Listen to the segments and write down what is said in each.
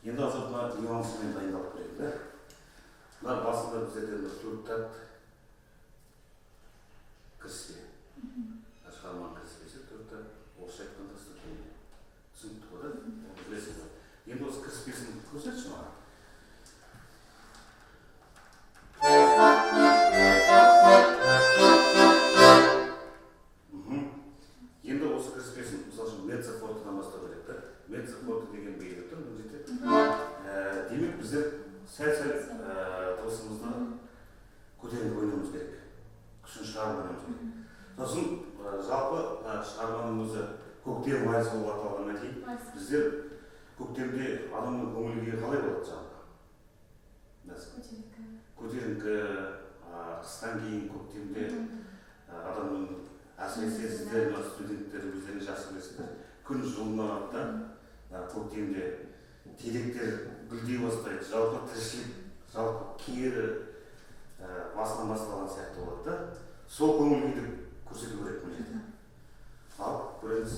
Енді азыр мына нюансымен дайындалып берейін да. Мына басында біздерден төрт тат кіріспе. Шығарманың кіріспесі төрт тат. Орысша айтқанда стратегия. Түсінікті ғой да? Білесіз ба? Енді осы кіріспесін көрсетші маған. Енді осы кіріспесін, мысалы үшін меццо-фортыдан бастау керек та. Меццо-форты деген бейді тұр, бұл жерде. Демек біздер сәл-сәл дауысымызды көтеріңкі ойнауымыз керек. Күшін шығарып ойнауымыз керек. Сосын жалпы шығарманың өзі көктем вальсы болып аталғаннан кейін біздер көктемде адамның көңіл-күйі қалай болады жалпы? Көтеріңкі, қыстан кейін көктемде адамның әсіресе сіздер студенттер өздеріңіз жақсы білесіздер. Күн жылынады да көктемде теректер гүлдей бастайды, жалпы тіршілік, жалпы кері басынан басталған сияқты болады да. Сол көңіл күйді көрсету керек мына жерде. Ал көреміз.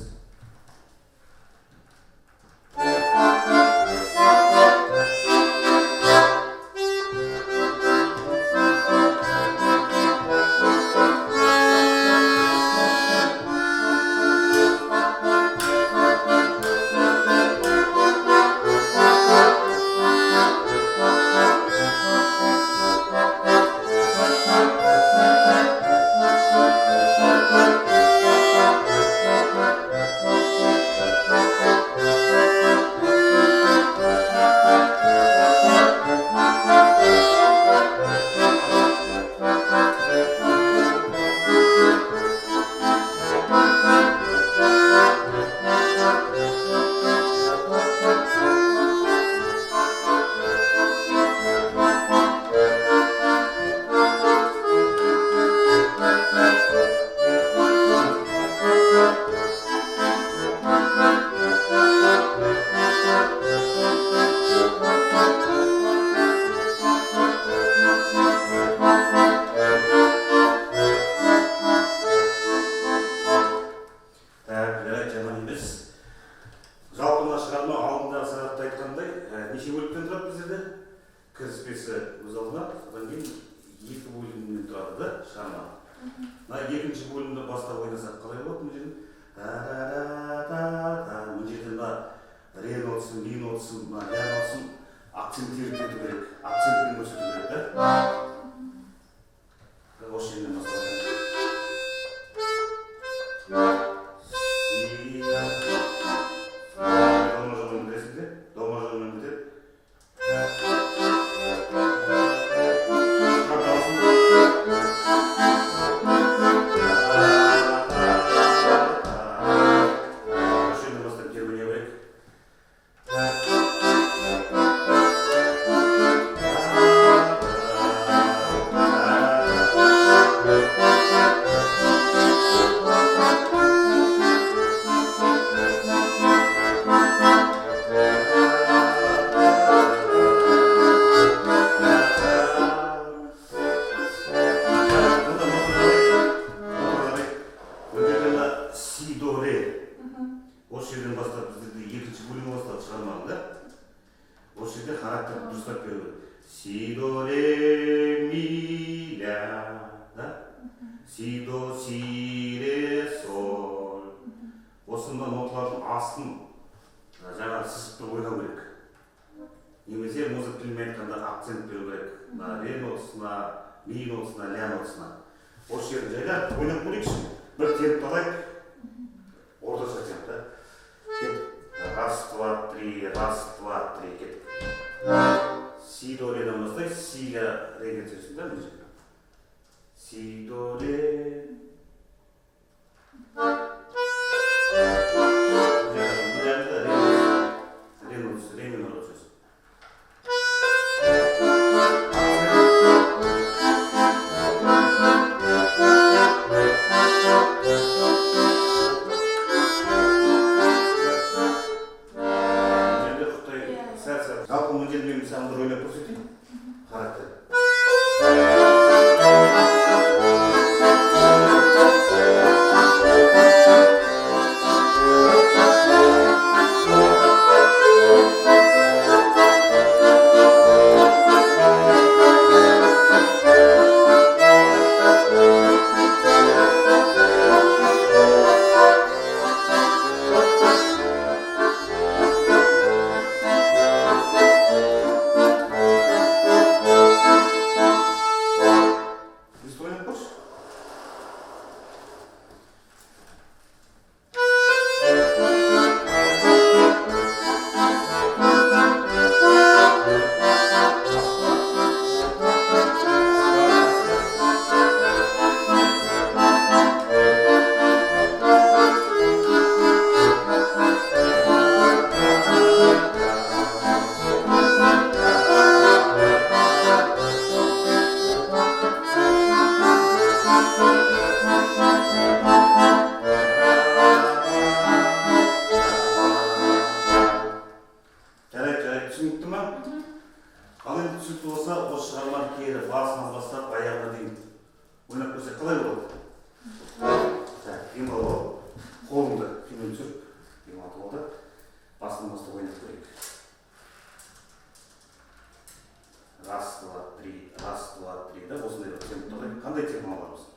Кіріспесі өз алдына, одан кейін екі бөлімнен тұрады да шығарма. Мына екінші бөлімді бастап ойнасақ қалай болады мына жерден? Мына жерден ре нотасын, ми нотасын, ля нотасын акценттерді ету керек, акцентпен көрсету керек да. Осы жерден бастап си, до, ре, ми, ля, си, до, си, ре, соль. Осында ноталардың астын жаңағы сызықты ойнау керек. Немесе музыка тілімен айтқанда акцент беру керек. Ре нотасына, ми нотасына, ля нотасына. Осы жерді жайда ойнап көрейікші. Бір темп алайық. Орташа темп, да? Раз, два, три, кеттік. Си, до, реден бастай, си-ға реге түсесің да, мына жерде. Си, до, ре. Жалпы мына жерде мен саған бір ойлап көрсетейін. Қарап түсінікті ма? Ал енді түсінікті болса, осы шығарманы кері басынан бастап аяғына дейін ойнап көрсек қалай болады? Демалып ал, қолыңды төмен түсіріп, демалтып ал да, басынан бастап ойнап көрейік. Раз, два, три да, осындай бір темп тұрайық. Қандай тема алармыз?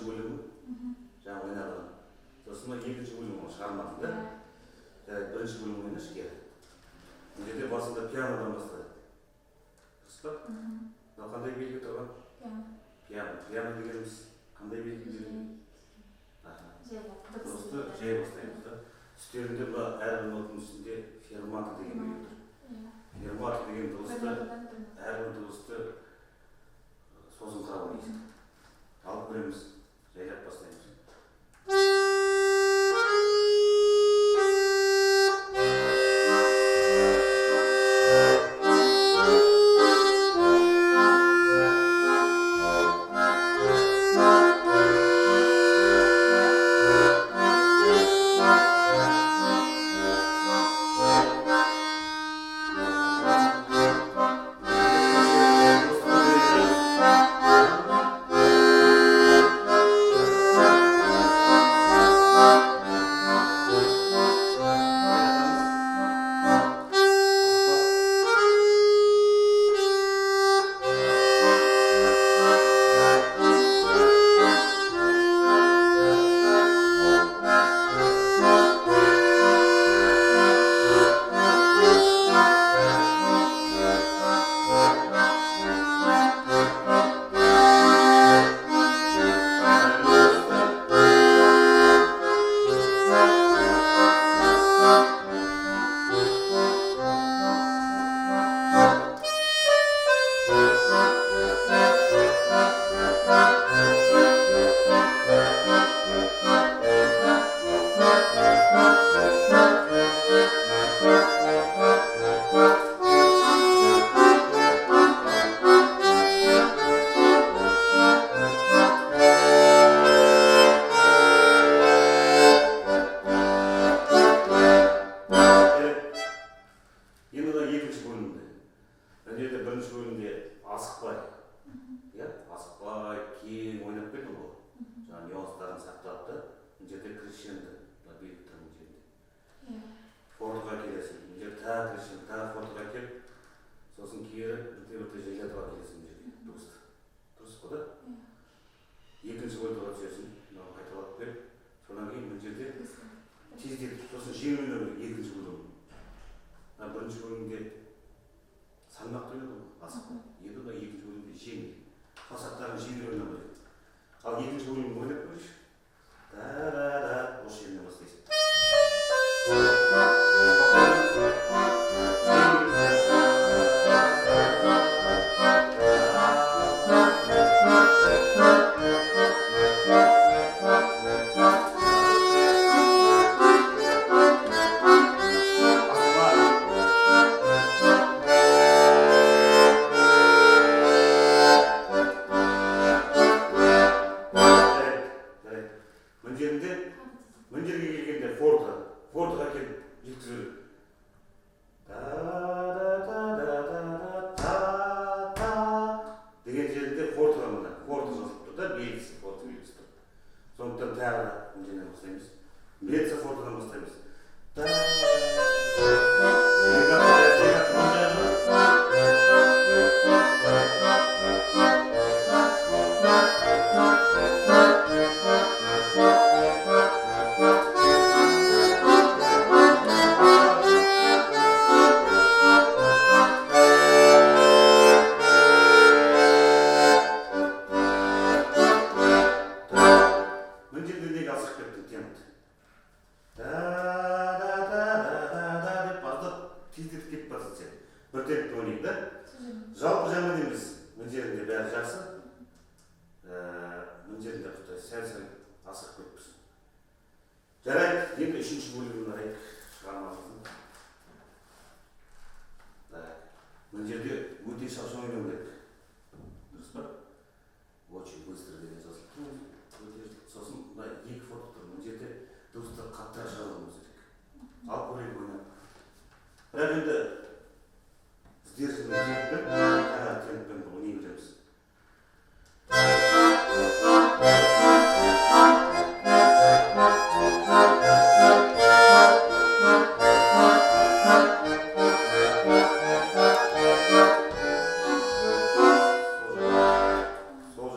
бөлімі жаңа ойнаған. Сосын екінші бөлімін шығармадым да. Бірінші бөлім ойнаш кері. Бұл жерде басында пианодан бастады. Дұрыс па? Мынау қандай белгі тұрған? Пиано. Пиано дегеніміз қандай белгі береді? Дұрысты жай бастаймыз да. Үстелінде әрбір нотының үстінде фермата деген белгі тұр. Фермата деген дыбысты, әрбір дыбысты созыңқырап ойнайсың. Алып көреміз, жайлап бастаймыз. Sol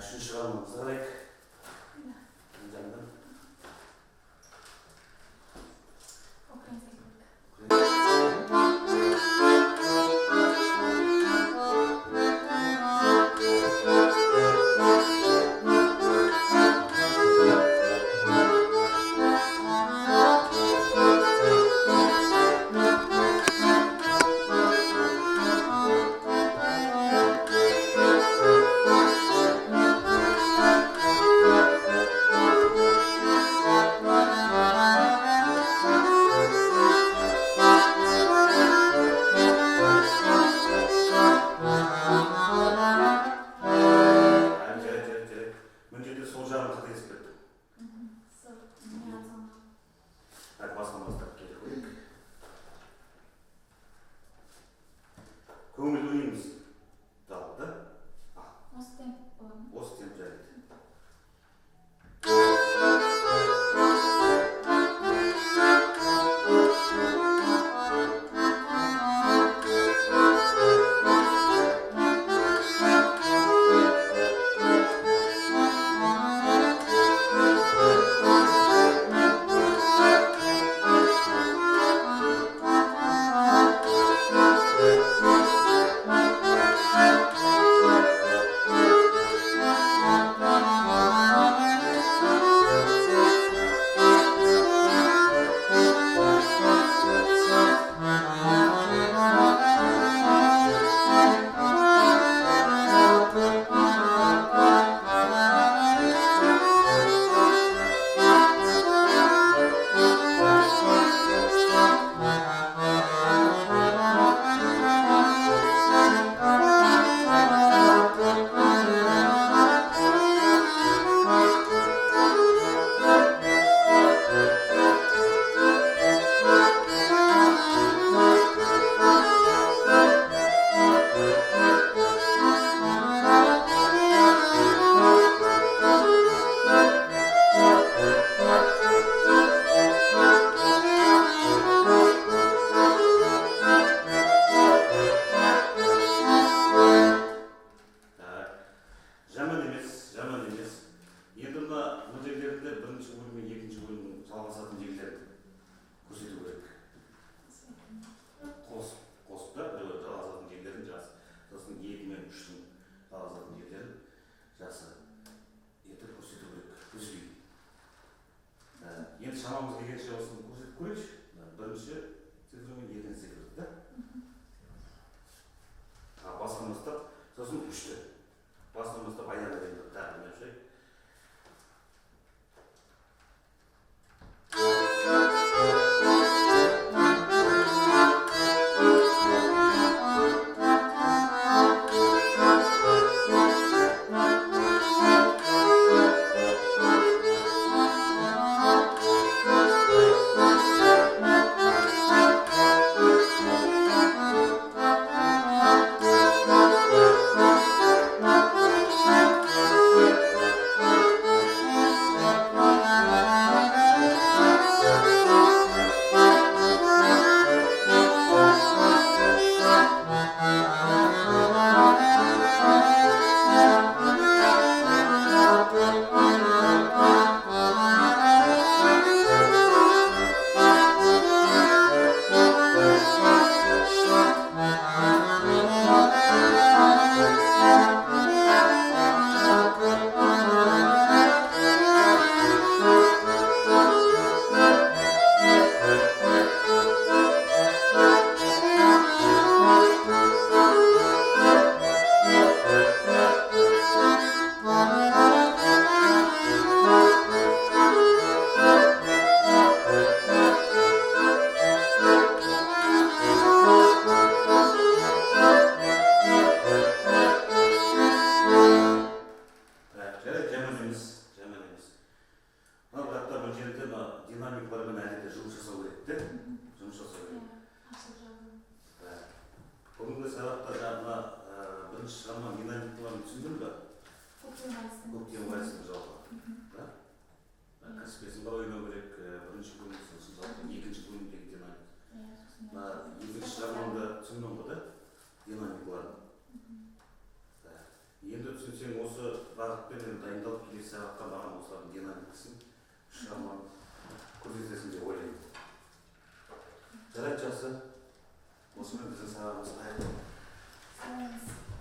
Үшінші шығармамызды қарайық. Жандан. Көңіл ойымыз далды. Осы темп болады ма? Осы темп жарайды. Жаман емес. Енді мына жерлерінде бірінші бөлім мен екінші бөлімнің жалғасатын жерлерін көрсету керек. Қосып та бір жалғасатын жерлерін жасы. Сосын 2 мен 3-тің жалғасатын жерлерін жасы етіп көрсету керек. Үзбей. Енді шамамыз келгенше осыны көрсетіп көрейікші. Бірінші цифр мен екінші цифрді да. Басынан бастап, сосын 3-ті. Басынан бастап айнала дейін тағы білмеп жай. Динамикалармен әлі жұмыс жасау керек те. Жұмыс жасау керек. Бүгінгі сабақта жаңа бірінші шығарма динамикаларын түсіндіңіз ба? Көктем вальсінің жалпы. Каспиясын қалай ойнау керек, бірінші бөлім сосын жалпы екінші бөлімдегі динамика. Екінші шығармамды түсіндің ғой да? Динамикаларын. Енді түсінсең осы бағытпен дайындалып келесі сабаққа маған осылардың динамикасын шығарманы көрсетесің деп ойлаймын. Жарайды, жақсы. Осымен біздің сабағымыз аяқталды. Science.